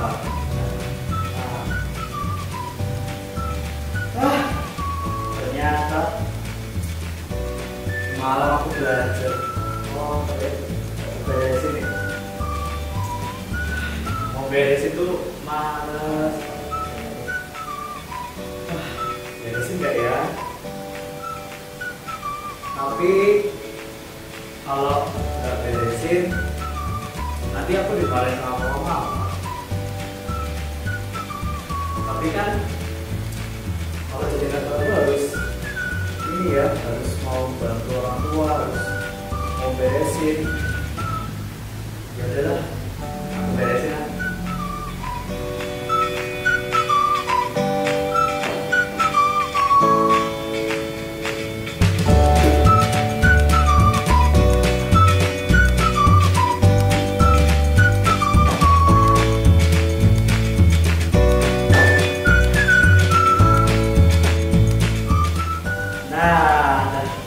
Bentar. Ah, ternyata malam aku belajar. Oh, beresin nih. Mau beres itu males. Beresin nggak ya? Tapi kalau nggak beresin, nanti aku dimarahin sama mama. Tapi kan kalau jadi anak baru harus ini ya, harus mau bantu orang tua, harus mau beresin. Ya udahlah, aku beresin aja.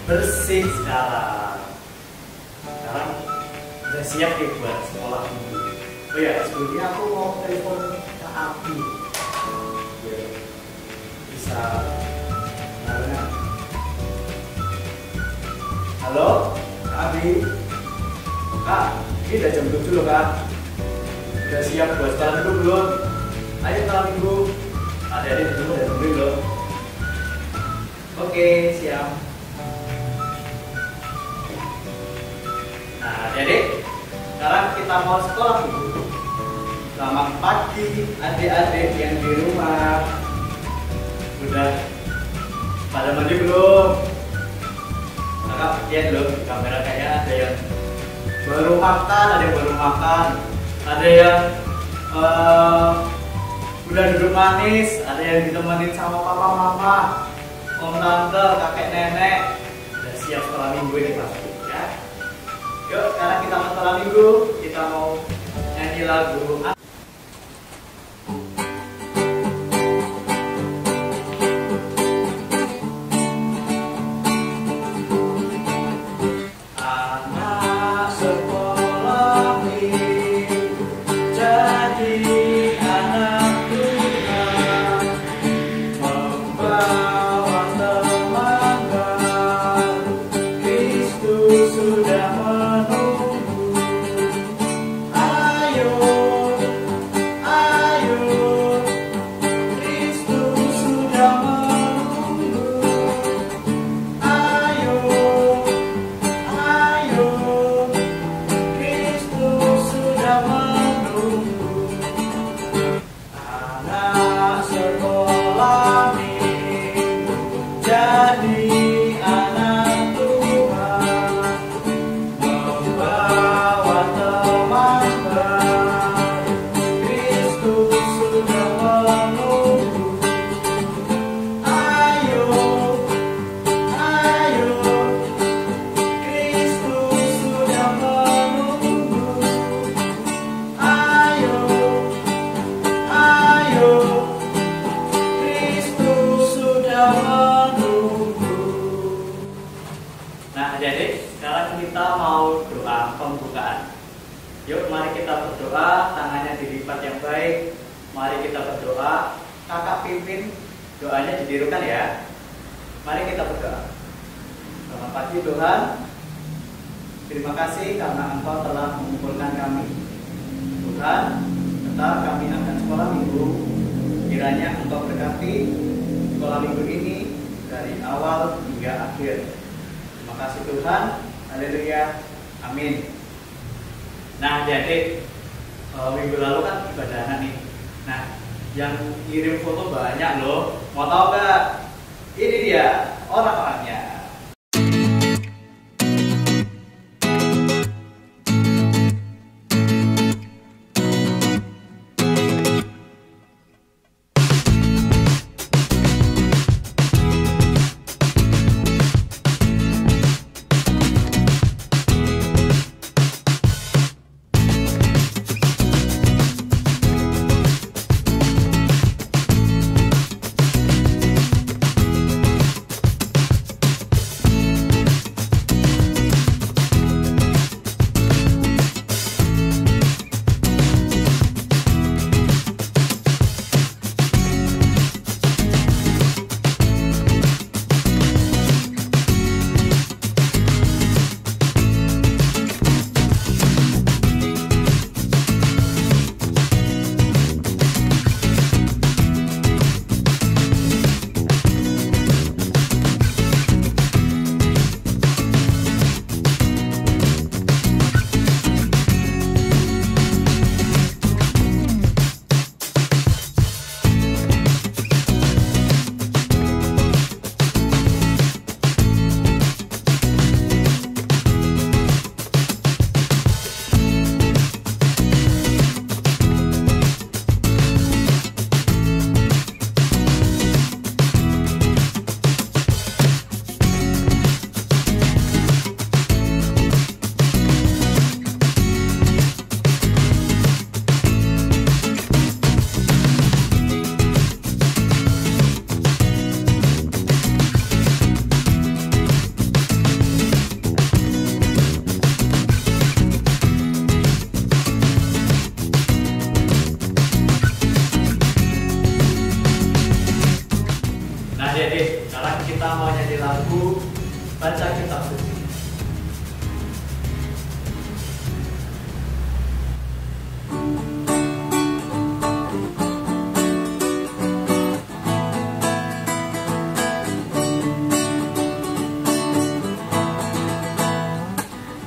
Bersih sekarang. Sekarang udah siap nih buat sekolah minggu. Oh ya, sebelumnya aku mau telepon Kak Abi. Bisa karena. Halo, Kak Abi. Kak, ini udah jam 7 loh Kak. Udah siap buat sekolah minggu belum? Ayo sekolah minggu. Adik-adik dulu udah nungguin loh. Oke, siap. Nah, jadi sekarang kita mau sekolah dulu. Selamat pagi adik-adik yang di rumah. Udah pada mandi belum? Kakak lihat loh di kamera kayaknya ada yang baru makan, ada yang baru makan, ada yang udah duduk manis, ada yang ditemenin sama papa mama, om tante, kakek nenek. Udah siap sekolah minggu ini pasti ya. Yuk, sekarang kita mau sekolah minggu. Kita mau nyanyi lagu. Anak sekolah minggu jadi anak Tuhan, membawa teman baru. Kristus sudah kita mau doa pembukaan. Yuk mari kita berdoa, tangannya dilipat yang baik. Mari kita berdoa. Kakak pimpin doanya ditirukan ya. Mari kita berdoa. Selamat pagi Tuhan. Terima kasih karena Engkau telah mengumpulkan kami. Tuhan, tetap kami akan sekolah minggu. Kiranya Engkau berkati sekolah minggu ini dari awal hingga akhir. Terima kasih Tuhan. Haleluya. Amin. Nah, jadi minggu lalu kan ibadah anak nih. Nah, yang kirim foto banyak loh. Mau tahu nggak? Ini dia orang-orangnya. kita mau nyanyi lagu baca kitab suci.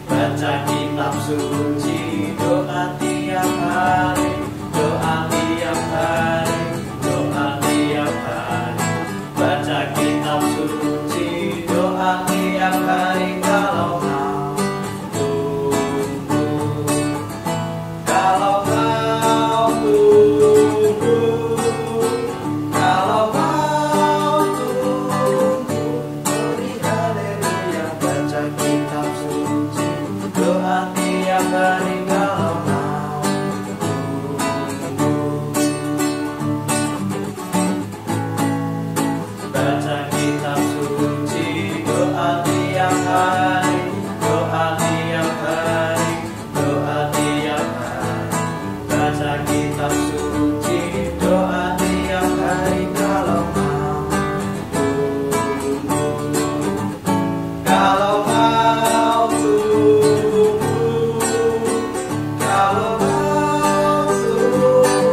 Baca kitab suci, doa tiap hari, doa tiap hari, doa tiap hari. Baca kitab suci, doa tiap hari. Kalau kau tunggu, kalau kau tunggu, kalau kau tunggu, beri haleluya. Baca kitab suci, doa tiap hari. Kalau kau tunggu, baca kitab suci, doa tiap hari, doa tiap hari, doa tiap hari. Baca kitab suci, doa tiap hari. Kalau kau tunggu, kalau kau tunggu, kalau kau tunggu,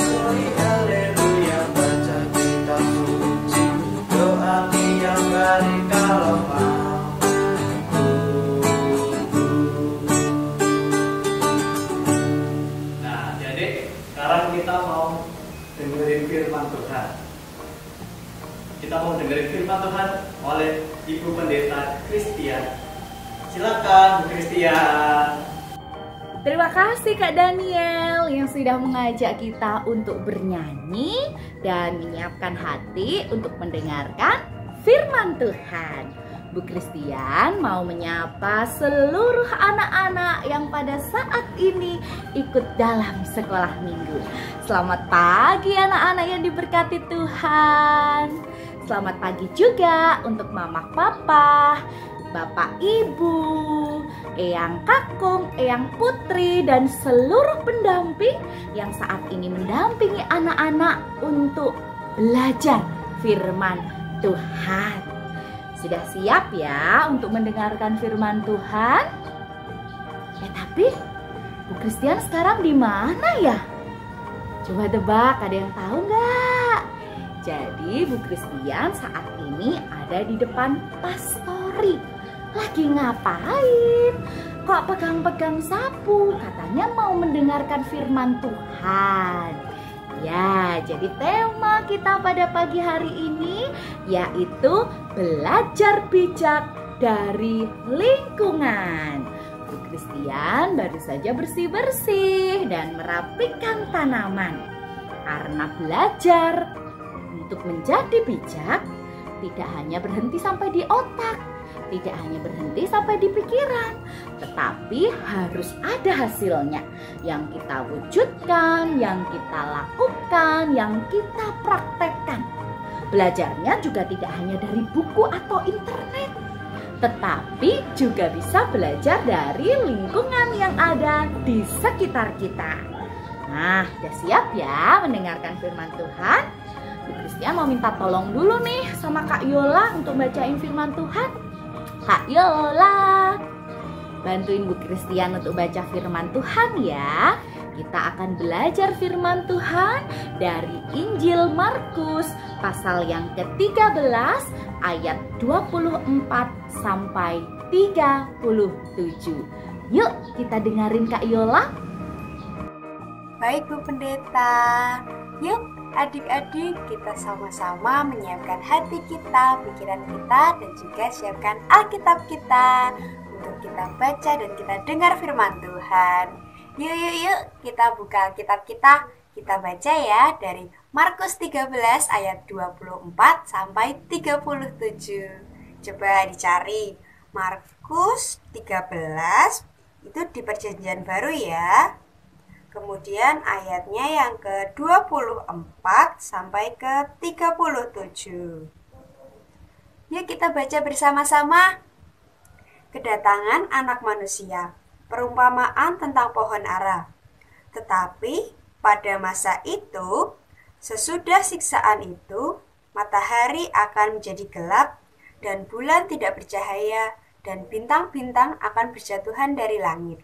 beri haleluya. Baca kitab suci, doa tiap hari. Kalau kau tunggu. Nah, jadi sekarang kita mau dengerin firman Tuhan. Kita mau dengerin firman Tuhan oleh Ibu Pendeta Christian. Silakan Bu Christian. Terima kasih Kak Daniel yang sudah mengajak kita untuk bernyanyi dan menyiapkan hati untuk mendengarkan firman Tuhan. Bu Christian mau menyapa seluruh anak-anak yang pada saat ini ikut dalam sekolah minggu. Selamat pagi anak-anak yang diberkati Tuhan. Selamat pagi juga untuk mama papa, bapak ibu, eyang kakung, eyang putri, dan seluruh pendamping yang saat ini mendampingi anak-anak untuk belajar firman Tuhan. Sudah siap ya untuk mendengarkan firman Tuhan? Ya tapi Bu Christian sekarang di mana ya? Coba tebak, ada yang tahu nggak? Jadi Bu Christian saat ini ada di depan pastori. Lagi ngapain? Kok pegang-pegang sapu? Katanya mau mendengarkan firman Tuhan. Ya, jadi tema kita pada pagi hari ini yaitu belajar bijak dari lingkungan. Bu Christian baru saja bersih-bersih dan merapikan tanaman. Karena belajar untuk menjadi bijak tidak hanya berhenti sampai di otak, tidak hanya berhenti sampai di pikiran, tetapi harus ada hasilnya yang kita wujudkan, yang kita lakukan, yang kita praktekkan. Belajarnya juga tidak hanya dari buku atau internet, tetapi juga bisa belajar dari lingkungan yang ada di sekitar kita. Nah, udah siap ya mendengarkan firman Tuhan? Bu Christian mau minta tolong dulu nih sama Kak Yola untuk bacain firman Tuhan. Kak Yola, bantuin Bu Christian untuk baca firman Tuhan ya. Kita akan belajar firman Tuhan dari Injil Markus pasal yang ke-13 ayat 24 sampai 37. Yuk kita dengerin Kak Yola. Baik Bu Pendeta, yuk adik-adik kita sama-sama menyiapkan hati kita, pikiran kita, dan juga siapkan Alkitab kita untuk kita baca dan kita dengar firman Tuhan. Yuk kita buka Alkitab kita baca ya dari Markus 13 ayat 24 sampai 37. Coba dicari Markus 13 itu di Perjanjian Baru ya. Kemudian ayatnya yang ke-24 sampai ke-37. Yuk kita baca bersama-sama. Kedatangan anak manusia, perumpamaan tentang pohon ara. Tetapi pada masa itu, sesudah siksaan itu, matahari akan menjadi gelap, dan bulan tidak bercahaya, dan bintang-bintang akan berjatuhan dari langit,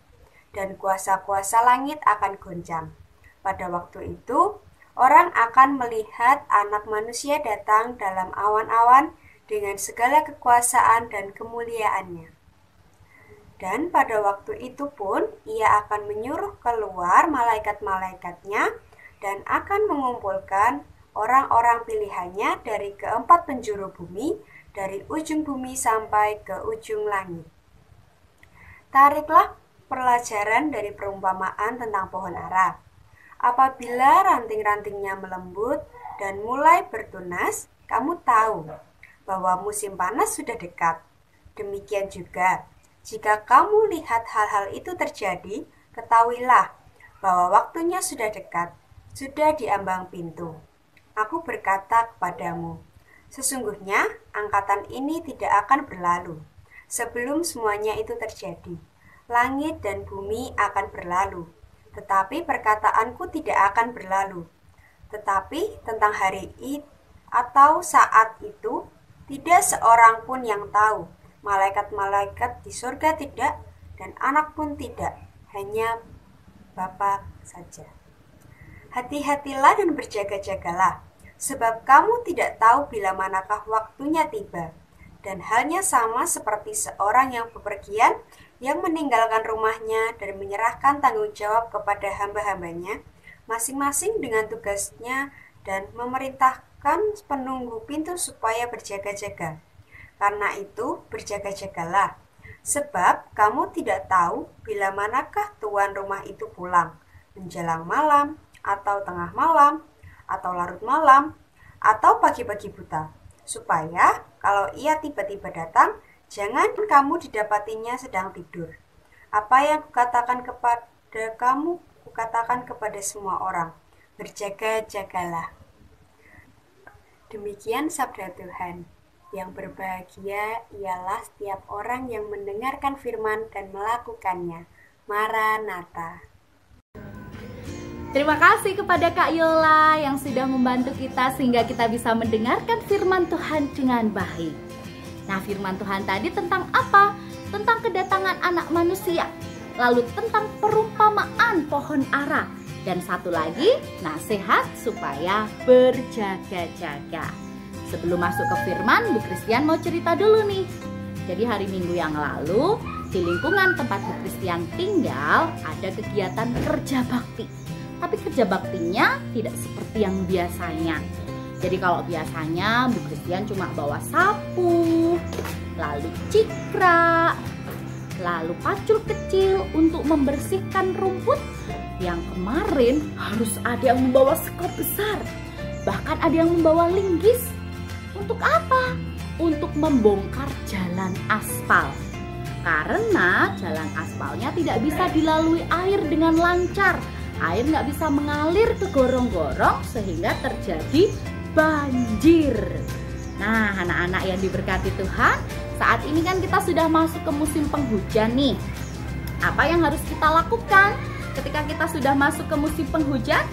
dan kuasa-kuasa langit akan goncang. Pada waktu itu, orang akan melihat Anak Manusia datang dalam awan-awan dengan segala kekuasaan dan kemuliaannya. Dan pada waktu itu pun, Ia akan menyuruh keluar malaikat-malaikatnya dan akan mengumpulkan orang-orang pilihannya dari keempat penjuru bumi, dari ujung bumi sampai ke ujung langit. Tariklah pelajaran dari perumpamaan tentang pohon ara. Apabila ranting-rantingnya melembut dan mulai bertunas, kamu tahu bahwa musim panas sudah dekat. Demikian juga, jika kamu lihat hal-hal itu terjadi, ketahuilah bahwa waktunya sudah dekat, sudah di ambang pintu. Aku berkata kepadamu, sesungguhnya angkatan ini tidak akan berlalu sebelum semuanya itu terjadi. Langit dan bumi akan berlalu, tetapi perkataanku tidak akan berlalu. Tetapi tentang hari itu atau saat itu, tidak seorang pun yang tahu. Malaikat-malaikat di surga tidak, dan anak pun tidak, hanya Bapa saja. Hati-hatilah dan berjaga-jagalah, sebab kamu tidak tahu bila manakah waktunya tiba. Dan halnya sama seperti seorang yang bepergian, yang meninggalkan rumahnya dan menyerahkan tanggung jawab kepada hamba-hambanya, masing-masing dengan tugasnya, dan memerintahkan penunggu pintu supaya berjaga-jaga. Karena itu, berjaga-jagalah, sebab kamu tidak tahu bila manakah tuan rumah itu pulang, menjelang malam, atau tengah malam, atau larut malam, atau pagi-pagi buta, supaya kalau ia tiba-tiba datang, jangan kamu didapatinya sedang tidur. Apa yang kukatakan kepada kamu, kukatakan kepada semua orang, berjaga-jagalah. Demikian sabda Tuhan. Yang berbahagia ialah setiap orang yang mendengarkan firman dan melakukannya. Maranatha. Terima kasih kepada Kak Yola yang sudah membantu kita sehingga kita bisa mendengarkan firman Tuhan dengan baik. Nah, firman Tuhan tadi tentang apa? Tentang kedatangan Anak Manusia. Lalu tentang perumpamaan pohon ara. Dan satu lagi, nasihat supaya berjaga-jaga. Sebelum masuk ke firman, Bu Christian mau cerita dulu nih. Jadi hari Minggu yang lalu, di lingkungan tempat Bu Christian tinggal, ada kegiatan kerja bakti. Tapi kerja baktinya tidak seperti yang biasanya. Jadi kalau biasanya Bu Christian cuma bawa sapu, lalu cikra, lalu pacul kecil untuk membersihkan rumput. Yang kemarin harus ada yang membawa sekop besar. Bahkan ada yang membawa linggis. Untuk apa? Untuk membongkar jalan aspal. Karena jalan aspalnya tidak bisa dilalui air dengan lancar. Air nggak bisa mengalir ke gorong-gorong sehingga terjadi banjir. Nah, anak-anak yang diberkati Tuhan, saat ini kan kita sudah masuk ke musim penghujan nih. Apa yang harus kita lakukan ketika kita sudah masuk ke musim penghujan?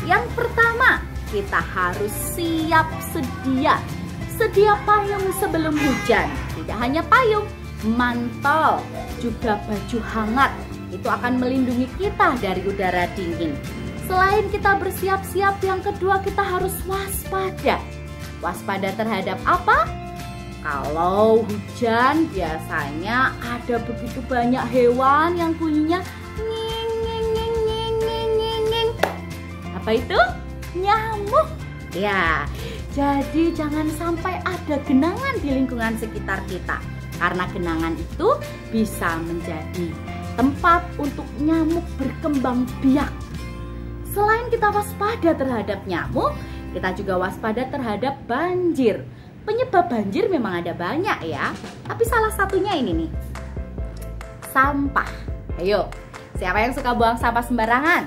Yang pertama, kita harus siap sedia. Sedia payung sebelum hujan. Tidak hanya payung, mantel, juga baju hangat. Itu akan melindungi kita dari udara dingin. Selain kita bersiap-siap, yang kedua kita harus waspada. Waspada terhadap apa? Kalau hujan biasanya ada begitu banyak hewan yang bunyinya nging nging nging nging nging nging nging. Apa itu? Nyamuk. Ya, jadi jangan sampai ada genangan di lingkungan sekitar kita. Karena genangan itu bisa menjadi tempat untuk nyamuk berkembang biak. Selain kita waspada terhadap nyamuk, kita juga waspada terhadap banjir. Penyebab banjir memang ada banyak ya, tapi salah satunya ini nih, sampah. Ayo, siapa yang suka buang sampah sembarangan?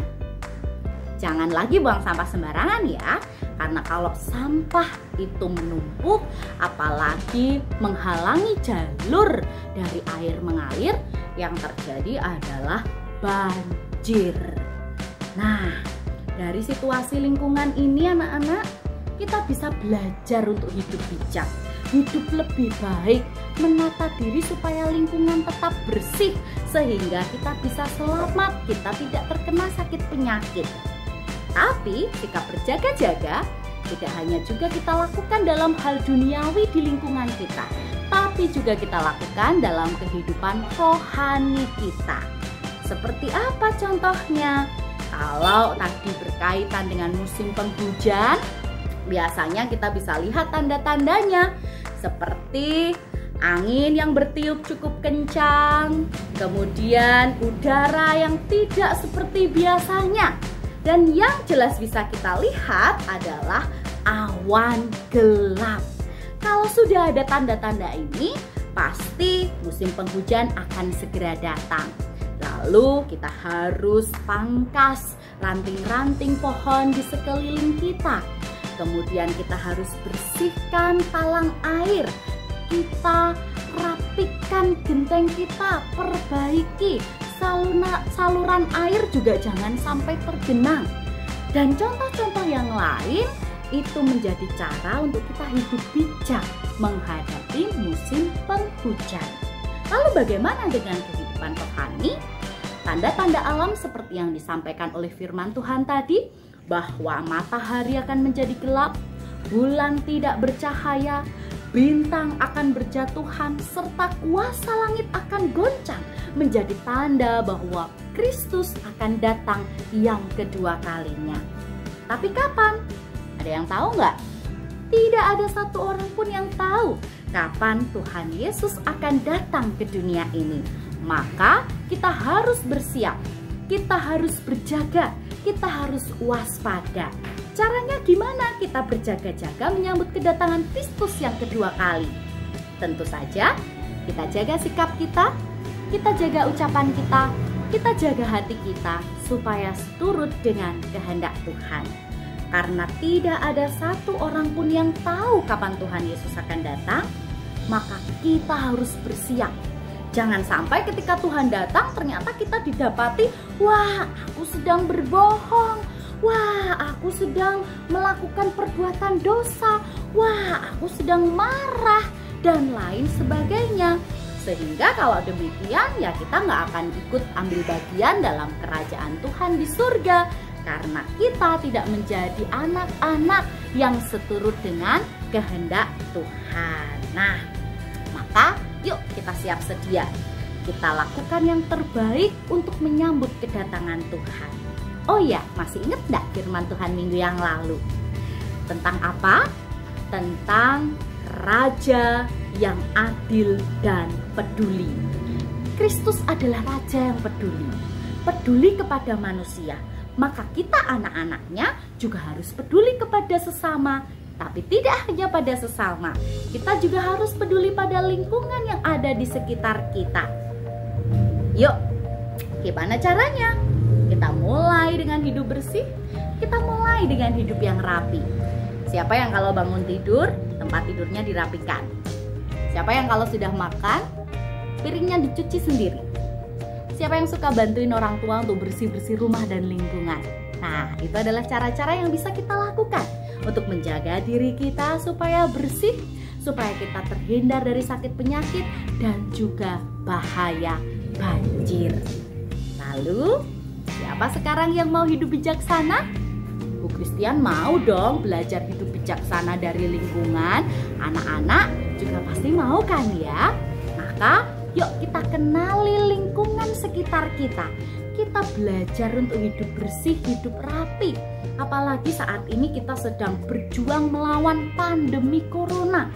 Jangan lagi buang sampah sembarangan ya, karena kalau sampah itu menumpuk, apalagi menghalangi jalur dari air mengalir, yang terjadi adalah banjir. Nah, dari situasi lingkungan ini anak-anak, kita bisa belajar untuk hidup bijak, hidup lebih baik, menata diri supaya lingkungan tetap bersih, sehingga kita bisa selamat, kita tidak terkena sakit penyakit. Tapi sikap berjaga-jaga tidak hanya juga kita lakukan dalam hal duniawi di lingkungan kita, tapi juga kita lakukan dalam kehidupan rohani kita. Seperti apa contohnya? Kalau tadi berkaitan dengan musim penghujan, biasanya kita bisa lihat tanda-tandanya seperti angin yang bertiup cukup kencang, kemudian udara yang tidak seperti biasanya. Dan yang jelas bisa kita lihat adalah awan gelap. Kalau sudah ada tanda-tanda ini, pasti musim penghujan akan segera datang. Lalu kita harus pangkas ranting-ranting pohon di sekeliling kita. Kemudian kita harus bersihkan talang air. Kita rapikan genteng kita, perbaiki saluran air juga jangan sampai tergenang. Dan contoh-contoh yang lain itu menjadi cara untuk kita hidup bijak menghadapi musim penghujan. Lalu bagaimana dengan kehidupan rohani? Tanda-tanda alam seperti yang disampaikan oleh firman Tuhan tadi, bahwa matahari akan menjadi gelap, bulan tidak bercahaya, bintang akan berjatuhan, serta kuasa langit akan goncang, menjadi tanda bahwa Kristus akan datang yang kedua kalinya. Tapi kapan? Ada yang tahu nggak? Tidak ada satu orang pun yang tahu kapan Tuhan Yesus akan datang ke dunia ini. Maka kita harus bersiap, kita harus berjaga, kita harus waspada. Caranya gimana kita berjaga-jaga menyambut kedatangan Kristus yang kedua kali? Tentu saja kita jaga sikap kita jaga ucapan kita jaga hati kita supaya seturut dengan kehendak Tuhan. Karena tidak ada satu orang pun yang tahu kapan Tuhan Yesus akan datang, maka kita harus bersiap. Jangan sampai ketika Tuhan datang ternyata kita didapati, wah aku sedang berbohong, wah aku sedang melakukan perbuatan dosa, wah aku sedang marah, dan lain sebagainya. Sehingga kalau demikian ya kita nggak akan ikut ambil bagian dalam kerajaan Tuhan di surga. Karena kita tidak menjadi anak-anak yang seturut dengan kehendak Tuhan. Nah, maka yuk kita siap sedia. Kita lakukan yang terbaik untuk menyambut kedatangan Tuhan. Oh ya, masih ingat enggak firman Tuhan minggu yang lalu? Tentang apa? Tentang Raja yang adil dan peduli. Kristus adalah Raja yang peduli kepada manusia. Maka kita anak-anaknya juga harus peduli kepada sesama. Tapi tidak hanya pada sesama, kita juga harus peduli pada lingkungan yang ada di sekitar kita. Yuk, gimana caranya? Kita mulai dengan hidup bersih, kita mulai dengan hidup yang rapi. Siapa yang kalau bangun tidur, tempat tidurnya dirapikan? Siapa yang kalau sudah makan, piringnya dicuci sendiri? Siapa yang suka bantuin orang tua untuk bersih-bersih rumah dan lingkungan? Nah, itu adalah cara-cara yang bisa kita lakukan untuk menjaga diri kita supaya bersih, supaya kita terhindar dari sakit penyakit dan juga bahaya banjir. Lalu, siapa sekarang yang mau hidup bijaksana? Bu Christian mau dong belajar hidup bijaksana dari lingkungan. Anak-anak juga pasti mau kan ya? Maka yuk kita kenali lingkungan sekitar kita. Kita belajar untuk hidup bersih, hidup rapi. Apalagi saat ini kita sedang berjuang melawan pandemi corona.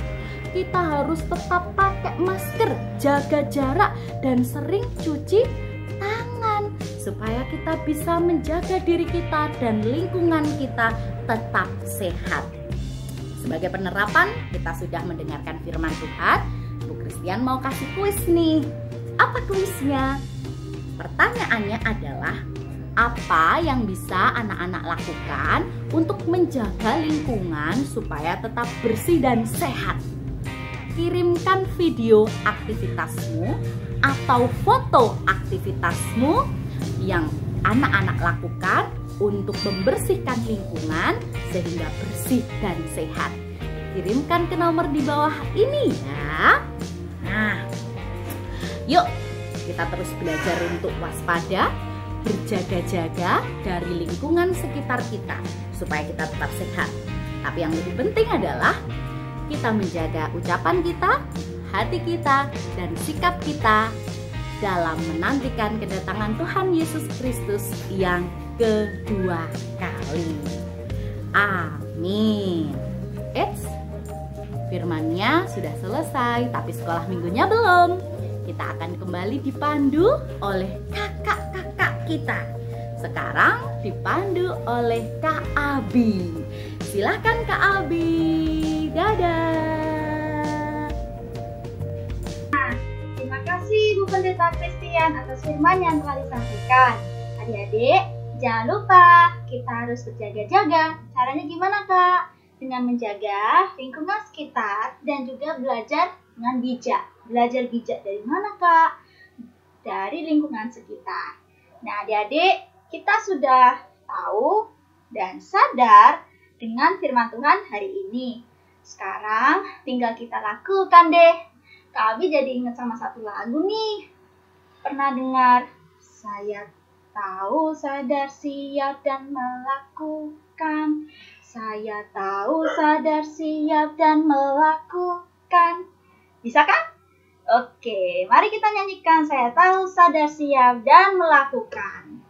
Kita harus tetap pakai masker, jaga jarak, dan sering cuci tangan supaya kita bisa menjaga diri kita dan lingkungan kita tetap sehat. Sebagai penerapan, kita sudah mendengarkan firman Tuhan. Bu Christian mau kasih kuis nih. Apa kuisnya? Pertanyaannya adalah, apa yang bisa anak-anak lakukan untuk menjaga lingkungan supaya tetap bersih dan sehat? Kirimkan video aktivitasmu atau foto aktivitasmu yang anak-anak lakukan untuk membersihkan lingkungan sehingga bersih dan sehat. Kirimkan ke nomor di bawah ini ya. Nah, yuk kita terus belajar untuk waspada, berjaga-jaga dari lingkungan sekitar kita supaya kita tetap sehat. Tapi yang lebih penting adalah kita menjaga ucapan kita, hati kita, dan sikap kita dalam menantikan kedatangan Tuhan Yesus Kristus yang kedua kali. Amin. Firman-Nya sudah selesai, tapi sekolah minggunya belum. Kita akan kembali dipandu oleh kakak-kakak kita. Sekarang dipandu oleh Kak Abi. Silahkan Kak Abi. Dadah. Terima kasih Bu Pendeta Christian atas firman yang telah disampaikan. Adik-adik, jangan lupa kita harus berjaga-jaga. Caranya gimana, Kak? Dengan menjaga lingkungan sekitar dan juga belajar dengan bijak. Belajar bijak dari mana, Kak? Dari lingkungan sekitar. Nah, adik-adik, kita sudah tahu dan sadar dengan firman Tuhan hari ini. Sekarang tinggal kita lakukan deh. Kak Abi jadi ingat sama satu lagu nih. Pernah dengar? Saya tahu, sadar, siap, dan melakukan. Saya tahu, sadar, siap, dan melakukan. Bisa kan? Oke, mari kita nyanyikan Saya Tahu, Sadar, Siap, dan Melakukan.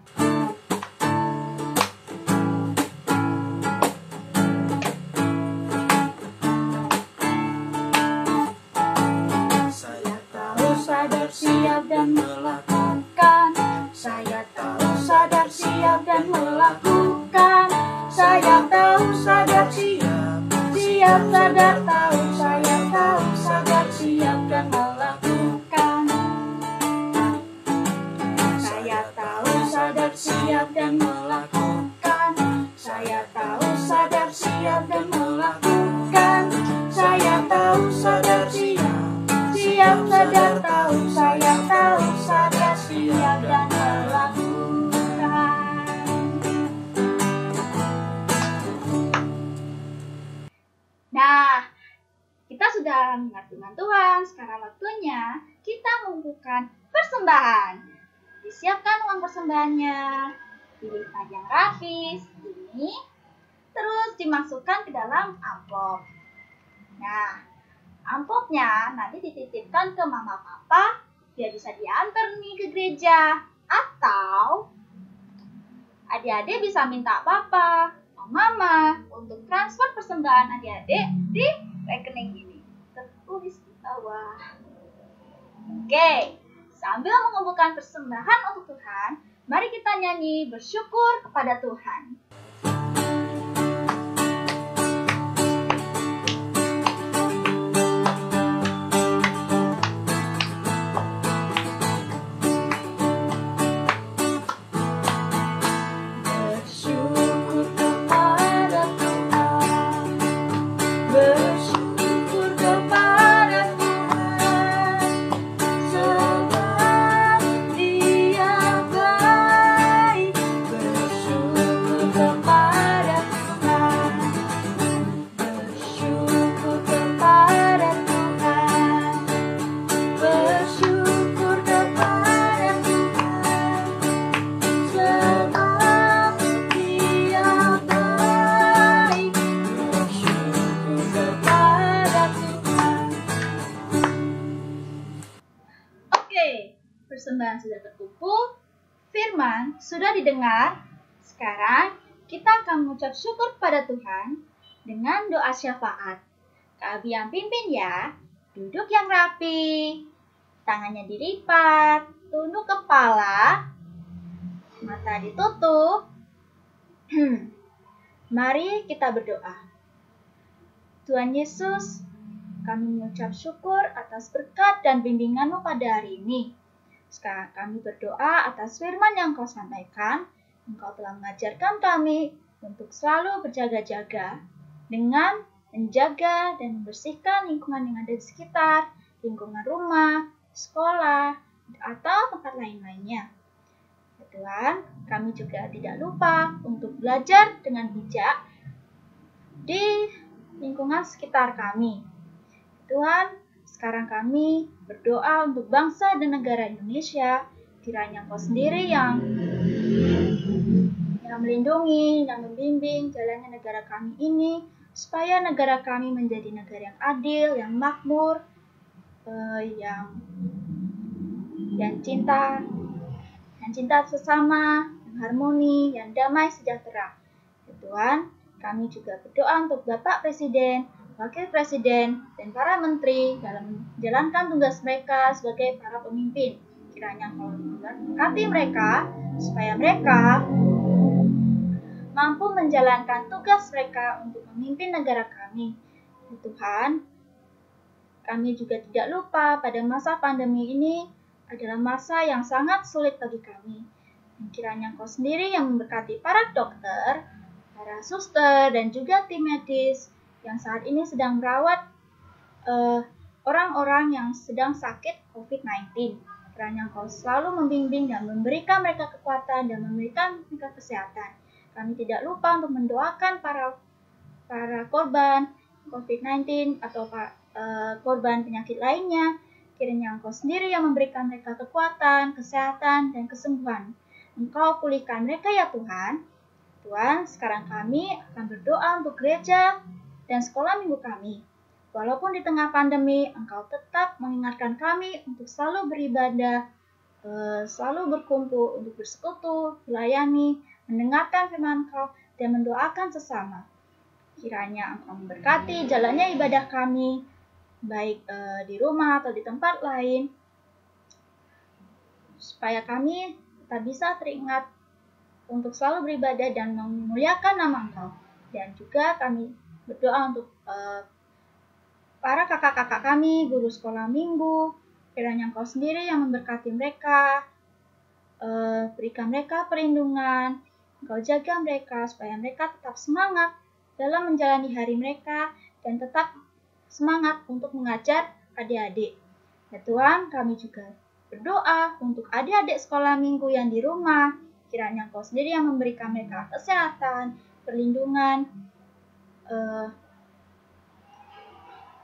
Saya tahu, sadar, siap, dan melakukan. Saya tahu, sadar, siap, dan melakukan. Saya tahu, sadar, siap, siap, sadar, tahu. Saya tahu, sadar, siap, dan melakukan. Saya tahu, sadar, siap, dan melakukan. Saya tahu, sadar, siap, dan melakukan. Saya tahu, sadar, siap, siap, sadar, tahu. Saya tahu, sadar, siap, dan melakukan. Nah, kita sudah mendengar firman Tuhan. Sekarang waktunya kita mengumpulkan persembahan. Disiapkan uang persembahannya, dilipat yang rapi ini, terus dimasukkan ke dalam amplop. Nah, amplopnya nanti dititipkan ke mama papa biar bisa diantar nih ke gereja. Atau adik-adik bisa minta papa mama untuk transfer persembahan adik-adik di rekening ini. Tertulis di bawah. Oke, sambil mengumpulkan persembahan untuk Tuhan, mari kita nyanyi bersyukur kepada Tuhan. Persembahan sudah terkumpul, firman sudah didengar. Sekarang kita akan mengucap syukur kepada Tuhan dengan doa syafaat. Kak Abi yang pimpin ya. Duduk yang rapi, tangannya dilipat, tunduk kepala, mata ditutup. Mari kita berdoa. Tuhan Yesus, kami mengucap syukur atas berkat dan bimbingan-Mu pada hari ini. Sekarang kami berdoa atas firman yang Kau sampaikan. Engkau telah mengajarkan kami untuk selalu berjaga-jaga dengan menjaga dan membersihkan lingkungan yang ada di sekitar, lingkungan rumah, sekolah, atau tempat lain-lainnya. Tuhan, kami juga tidak lupa untuk belajar dengan bijak di lingkungan sekitar kami. Tuhan, sekarang kami berdoa untuk bangsa dan negara Indonesia, kiranya Engkau sendiri yang melindungi dan membimbing jalannya negara kami ini, supaya negara kami menjadi negara yang adil, yang makmur, yang cinta sesama, yang harmoni, yang damai sejahtera. Ya Tuhan, kami juga berdoa untuk Bapak Presiden, Wakil Presiden, dan para menteri dalam menjalankan tugas mereka sebagai para pemimpin. Kiranya Engkau memberkati mereka, supaya mereka mampu menjalankan tugas mereka untuk memimpin negara kami. Ya Tuhan, kami juga tidak lupa pada masa pandemi ini adalah masa yang sangat sulit bagi kami. Dan kiranya Engkau sendiri yang memberkati para dokter, para suster, dan juga tim medis yang saat ini sedang merawat orang-orang yang sedang sakit COVID-19. Kiranya Engkau selalu membimbing dan memberikan mereka kekuatan dan memberikan mereka kesehatan. Kami tidak lupa untuk mendoakan para korban COVID-19 atau korban penyakit lainnya. Kiranya Engkau sendiri yang memberikan mereka kekuatan, kesehatan, dan kesembuhan. Engkau pulihkan mereka ya Tuhan. Tuhan, sekarang kami akan berdoa untuk gereja dan sekolah minggu kami. Walaupun di tengah pandemi, Engkau tetap mengingatkan kami untuk selalu beribadah, selalu berkumpul untuk bersekutu, melayani, mendengarkan firman Engkau, dan mendoakan sesama. Kiranya Engkau memberkati jalannya ibadah kami, baik di rumah atau di tempat lain, supaya kami tak bisa teringat untuk selalu beribadah dan memuliakan nama Engkau. Dan juga kami berdoa untuk para kakak-kakak kami, guru sekolah minggu, kiranya Engkau sendiri yang memberkati mereka, berikan mereka perlindungan, Engkau jaga mereka supaya mereka tetap semangat dalam menjalani hari mereka dan tetap semangat untuk mengajar adik-adik. Ya Tuhan, kami juga berdoa untuk adik-adik sekolah minggu yang di rumah. Kiranya Engkau sendiri yang memberikan mereka kesehatan, perlindungan,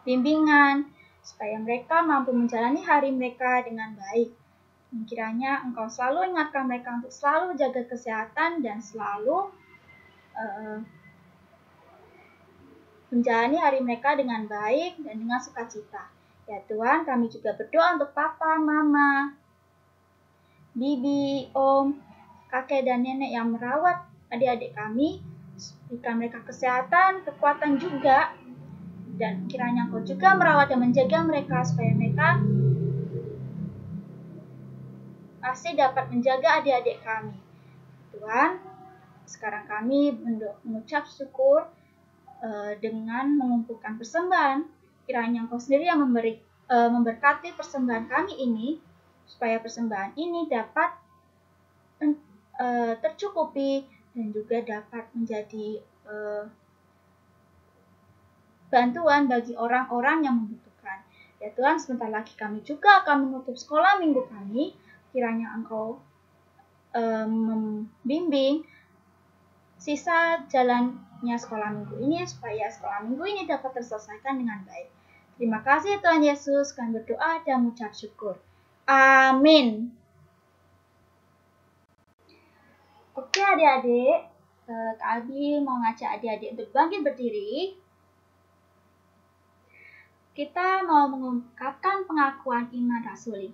bimbingan, supaya mereka mampu menjalani hari mereka dengan baik. Dan kiranya Engkau selalu ingatkan mereka untuk selalu jaga kesehatan dan selalu menjalani hari mereka dengan baik dan dengan sukacita. Ya Tuhan, kami juga berdoa untuk papa, mama, bibi, om, kakek, dan nenek yang merawat adik-adik kami. Berikan mereka kesehatan, kekuatan juga, dan kiranya Engkau juga merawat dan menjaga mereka supaya mereka masih dapat menjaga adik-adik kami. Tuhan, sekarang kami mengucap syukur dengan mengumpulkan persembahan. Kiranya Engkau sendiri yang memberkati persembahan kami ini, supaya persembahan ini dapat tercukupi dan juga dapat menjadi bantuan bagi orang-orang yang membutuhkan. Ya Tuhan, sebentar lagi kami juga akan menutup sekolah minggu kami. Kiranya Engkau membimbing sisa jalannya sekolah minggu ini, supaya sekolah minggu ini dapat terselesaikan dengan baik. Terima kasih Tuhan Yesus, kami berdoa dan mengucap syukur. Amin. Oke adik-adik, Kak Albi mau ngajak adik-adik untuk bangkit berdiri. Kita mau mengungkapkan pengakuan iman rasuli.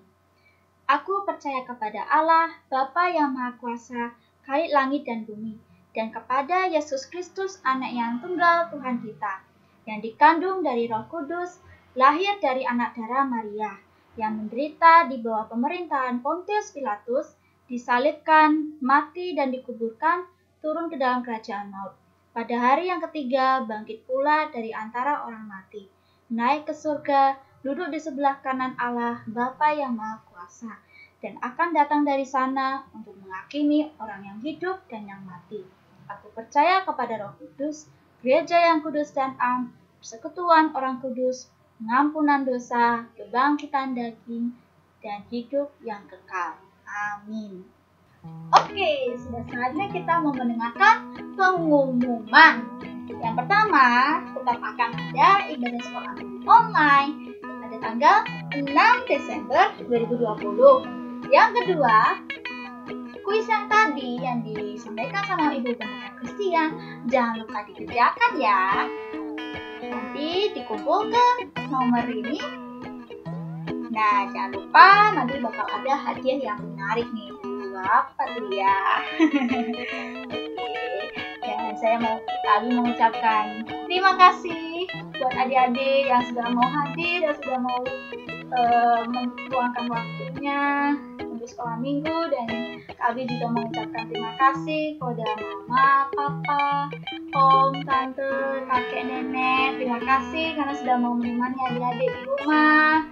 Aku percaya kepada Allah, Bapa yang Maha Kuasa, Khalid langit dan bumi, dan kepada Yesus Kristus, Anak yang tunggal Tuhan kita, yang dikandung dari Roh Kudus, lahir dari anak darah Maria, yang menderita di bawah pemerintahan Pontius Pilatus, disalibkan, mati dan dikuburkan, turun ke dalam kerajaan maut. Pada hari yang ketiga, bangkit pula dari antara orang mati, naik ke surga, duduk di sebelah kanan Allah, Bapa yang Maha Kuasa, dan akan datang dari sana untuk menghakimi orang yang hidup dan yang mati. Aku percaya kepada Roh Kudus, gereja yang kudus dan am, persekutuan orang kudus, pengampunan dosa, kebangkitan daging, dan hidup yang kekal. Amin. Oke, sudah saatnya kita mau mendengarkan pengumuman. Yang pertama, tetap akan ada ibadah sekolah minggu online pada tanggal 6 Desember 2020. Yang kedua, kuis yang tadi yang disampaikan sama Ibu Pendeta Christian jangan lupa dikerjakan ya. Nanti dikumpul ke nomor ini. Nah, jangan lupa nanti bakal ada hadiah yang menarik nih. Apa tuh ya? Oke, dan saya mau mengucapkan terima kasih buat adik-adik yang sudah mau hadir dan sudah mau meluangkan waktunya untuk sekolah minggu, dan kami juga mengucapkan terima kasih kepada mama, papa, om, tante, kakek, nenek. Terima kasih karena sudah mau menemani adik-adik di rumah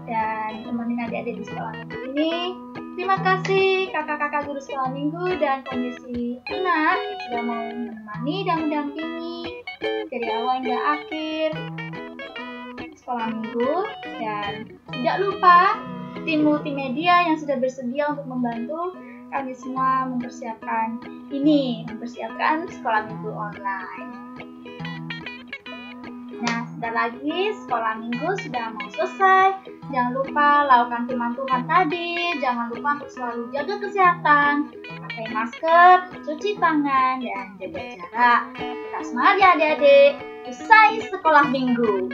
dan temenin adik-adik di sekolah minggu ini. Terima kasih kakak-kakak guru sekolah minggu dan komisi anak yang sudah mau menemani dan mendampingi dari awal hingga akhir sekolah minggu. Dan tidak lupa tim multimedia yang sudah bersedia untuk membantu kami semua mempersiapkan sekolah minggu online. Nah, sebentar lagi sekolah minggu sudah mau selesai. Jangan lupa lakukan firman Tuhan tadi. Jangan lupa untuk selalu jaga kesehatan, pakai masker, cuci tangan, dan jaga jarak. Kita semangat ya adik-adik. Usai sekolah minggu.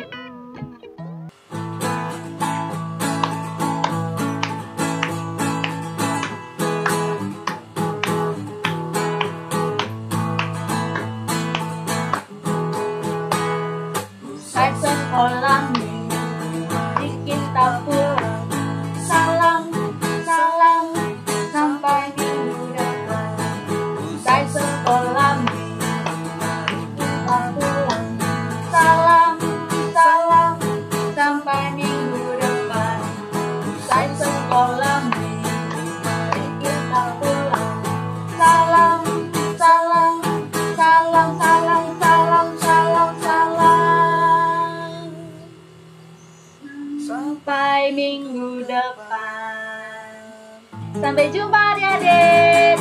Usai sekolah minggu, mari kita pulang. Salam, salam, sampai minggu depan. Usai sekolah minggu, mari kita pulang. Salam, salam, sampai minggu depan. Usai sekolah minggu, mari kita pulang. Salam, salam, salam, salam, salam, salam, salam. Sampai minggu depan. Sampai jumpa adik-adik.